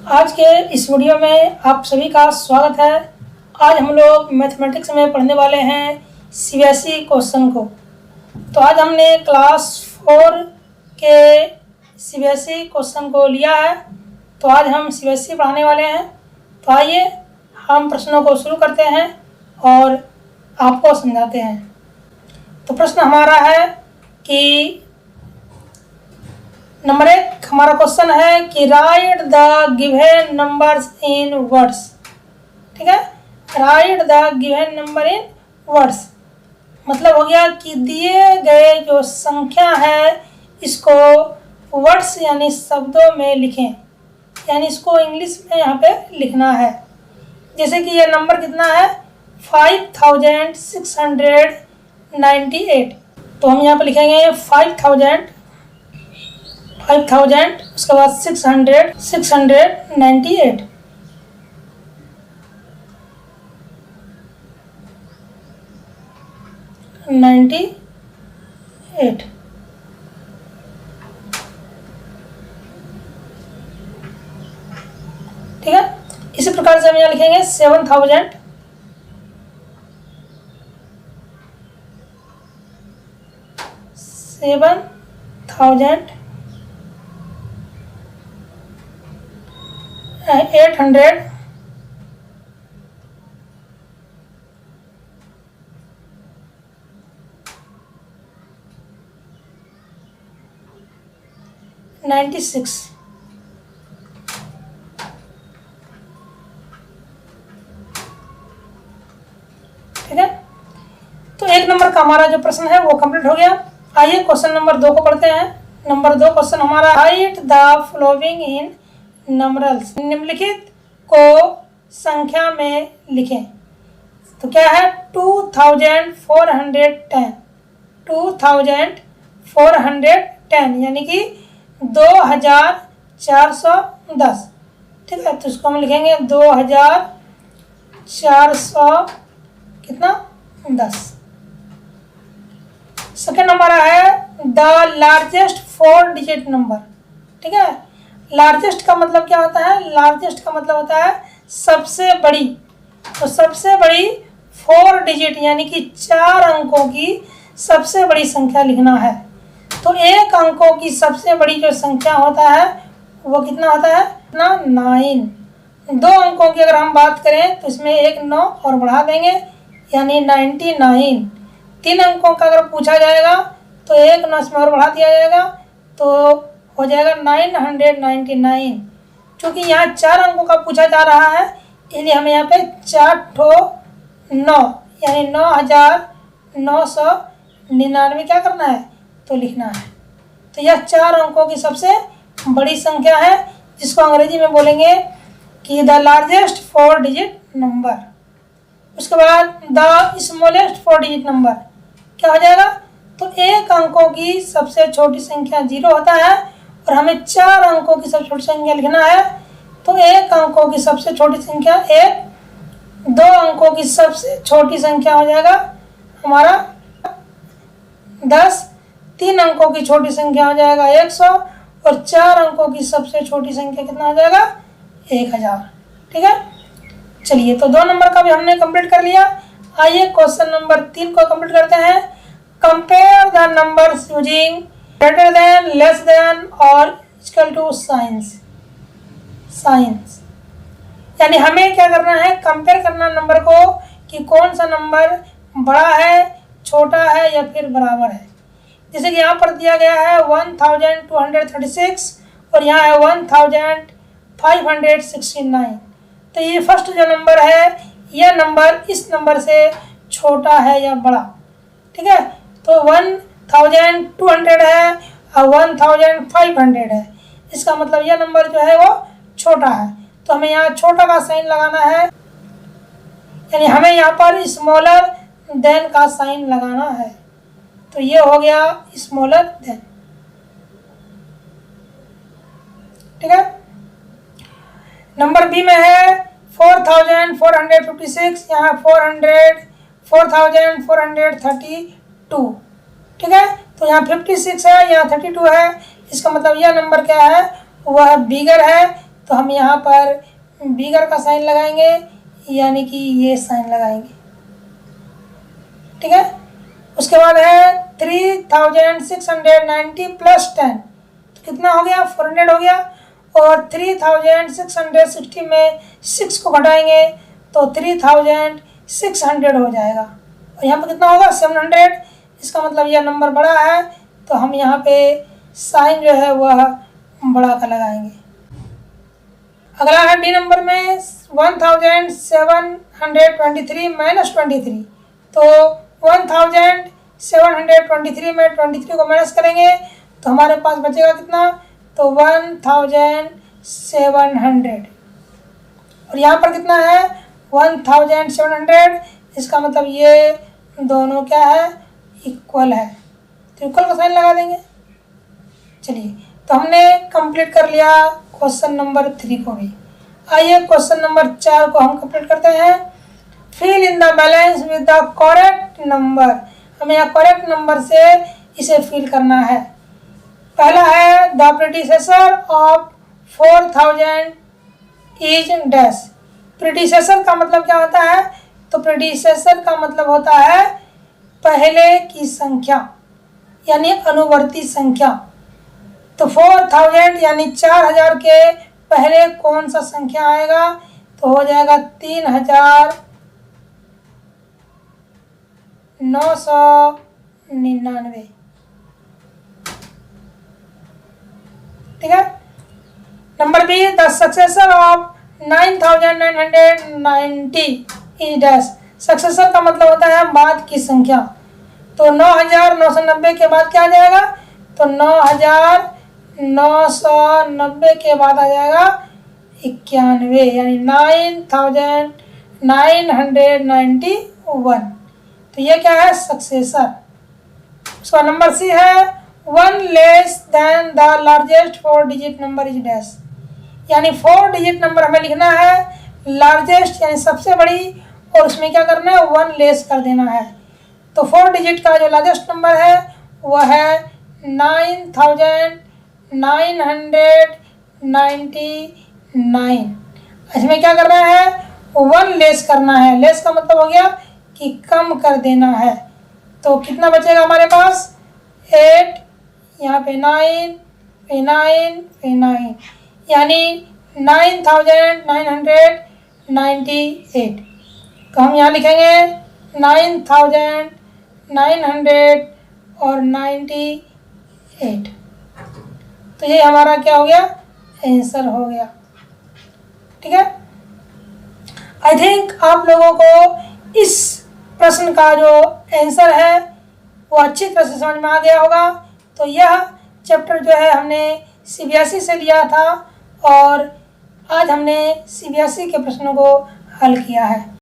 आज के इस वीडियो में आप सभी का स्वागत है। आज हम लोग मैथमेटिक्स में पढ़ने वाले हैं सीबीएसई क्वेश्चन को। तो आज हमने क्लास 4 के सीबीएसई क्वेश्चन को लिया है। तो आज हम सीबीएसई पढ़ाने वाले हैं। तो आइए हम प्रश्नों को शुरू करते हैं और आपको समझाते हैं। तो प्रश्न हमारा है कि नंबर 1 हमारा क्वेश्चन है कि right the given numbers in words. ठीक है, right the given number in words मतलब हो गया कि दिए गए जो संख्या है इसको वर्ड्स यानी शब्दों में लिखें, यानी इसको इंग्लिश में यहाँ पे लिखना है। जैसे कि ये नंबर कितना है 5698। तो हम यहाँ पे लिखेंगे 5000 उसके बाद 698 ठीक है। इसी प्रकार से हम यहाँ लिखेंगे 7000 800 96। ठीक है, तो एक नंबर का हमारा जो प्रश्न है वो कंप्लीट हो गया। आइए क्वेश्चन नंबर 2 को पढ़ते हैं। नंबर 2 क्वेश्चन हमारा राइट द फॉलोइंग इन नंबरल्स। निम्नलिखित को संख्या में लिखें। तो क्या है 2410 यानी कि 2410। ठीक है, तो इसको हम लिखेंगे 2410। सेकेंड नंबर है द लार्जेस्ट 4 डिजिट नंबर। ठीक है, लार्जेस्ट का मतलब क्या होता है? लार्जेस्ट का मतलब होता है सबसे बड़ी। तो सबसे बड़ी 4 डिजिट यानी कि 4 अंकों की सबसे बड़ी संख्या लिखना है। तो एक अंकों की सबसे बड़ी जो संख्या होता है वो कितना होता है? 9। 2 अंकों की अगर हम बात करें तो इसमें एक 9 और बढ़ा देंगे यानी 99। 3 अंकों का अगर पूछा जाएगा तो एक 9 इसमें और बढ़ा दिया जाएगा तो हो जाएगा 999। क्योंकि यहाँ 4 अंकों का पूछा जा रहा है इसलिए हमें यहाँ पे 4 ठो 9 यानी 9999 क्या करना है? तो लिखना है। तो यह 4 अंकों की सबसे बड़ी संख्या है जिसको अंग्रेजी में बोलेंगे कि द लार्जेस्ट 4 डिजिट नंबर। उसके बाद द स्मॉलेस्ट 4 डिजिट नंबर क्या हो जाएगा? तो एक अंकों की सबसे छोटी संख्या 0 होता है और हमें 4 अंकों की सबसे छोटी संख्या लिखना है। तो एक अंकों की सबसे छोटी संख्या 1, 2 अंकों की सबसे छोटी संख्या हो जाएगा हमारा 10, 3 अंकों की छोटी संख्या हो जाएगा 100 और 4 अंकों की सबसे छोटी संख्या कितना हो जाएगा? 1000। ठीक है, चलिए तो 2 नंबर का भी हमने कंप्लीट कर लिया। आइए क्वेश्चन नंबर 3 को कंप्लीट करते हैं। Compare the numbers using greater than, less than और इक्वल टू साइंस। यानी हमें क्या करना है? कंपेयर करना नंबर को कि कौन सा नंबर बड़ा है, छोटा है या फिर बराबर है। जैसे कि यहाँ पर दिया गया है 1236 और यहाँ है 1569। तो ये फर्स्ट जो नंबर है यह नंबर इस नंबर से छोटा है या बड़ा। ठीक है, तो 1200 है और 1500 है, इसका मतलब यह नंबर जो है वो छोटा है। तो हमें यहाँ छोटा का साइन लगाना है यानी हमें यहाँ पर स्मॉलर देन का साइन लगाना है। तो ये हो गया स्मॉलर देन। ठीक है, नंबर बी में है 4456, यहाँ 4432। ठीक है, तो यहाँ 56 है, यहाँ 32 है, इसका मतलब यह नंबर क्या है? वह बिगर है तो हम यहाँ पर बिगर का साइन लगाएंगे, यानी कि ये साइन लगाएंगे। ठीक है, उसके बाद है 3690 प्लस 10, तो कितना हो गया? 400 हो गया। और 3660 में 6 को घटाएंगे तो 3600 हो जाएगा। और यहाँ पे कितना होगा? 700। इसका मतलब यह नंबर बड़ा है, तो हम यहाँ पे साइन जो है वह बड़ा का लगाएंगे। अगला है डी नंबर में 1723 माइनस 23, तो 1723 में 23 को माइनस करेंगे तो हमारे पास बचेगा कितना? तो 1700। और यहाँ पर कितना है? 1700। इसका मतलब ये दोनों क्या है? इक्वल है, तो इक्वल का साइन लगा देंगे। चलिए, तो हमने कंप्लीट कर लिया क्वेश्चन नंबर 3 को भी। आइए क्वेश्चन नंबर 4 को हम कंप्लीट करते हैं। Fill in the balance with the correct number. हमें यहाँ करेक्ट नंबर से इसे फिल करना है। पहला है the predecessor of 4000 is dash. Predecessor का मतलब क्या होता है? तो प्रीडिसेसर का मतलब होता है पहले की संख्या, यानी अनुवर्ती संख्या। तो 4000 यानी 4000 के पहले कौन सा संख्या आएगा? तो हो जाएगा 3999। ठीक है। Number be the successor of 9990 is dash. Successor का मतलब होता है बाद की संख्या। तो 9990 के बाद क्या आ जाएगा? तो 9990 के बाद आ जाएगा 91, यानी 9991। तो ये क्या है? सक्सेसर। उसका नंबर सी है 1 less than the largest 4 digit number is dash. यानी 4 डिजिट नंबर हमें लिखना है, लार्जेस्ट यानी सबसे बड़ी, और उसमें क्या करना है? 1 लेस कर देना है। तो 4 डिजिट का जो लार्जेस्ट नंबर है वह है 9999। इसमें क्या करना है? 1 लेस करना है। लेस का मतलब हो गया कि कम कर देना है। तो कितना बचेगा हमारे पास? 8, यहाँ पे 9, पे 9, पे 9, यानी 9998। तो हम यहाँ लिखेंगे 9998। तो ये हमारा क्या हो गया? आंसर हो गया। ठीक है। आई थिंक आप लोगों को इस प्रश्न का जो आंसर है वो अच्छी तरह से समझ में आ गया होगा। तो यह चैप्टर जो है हमने CBSE से लिया था और आज हमने CBSE के प्रश्नों को हल किया है।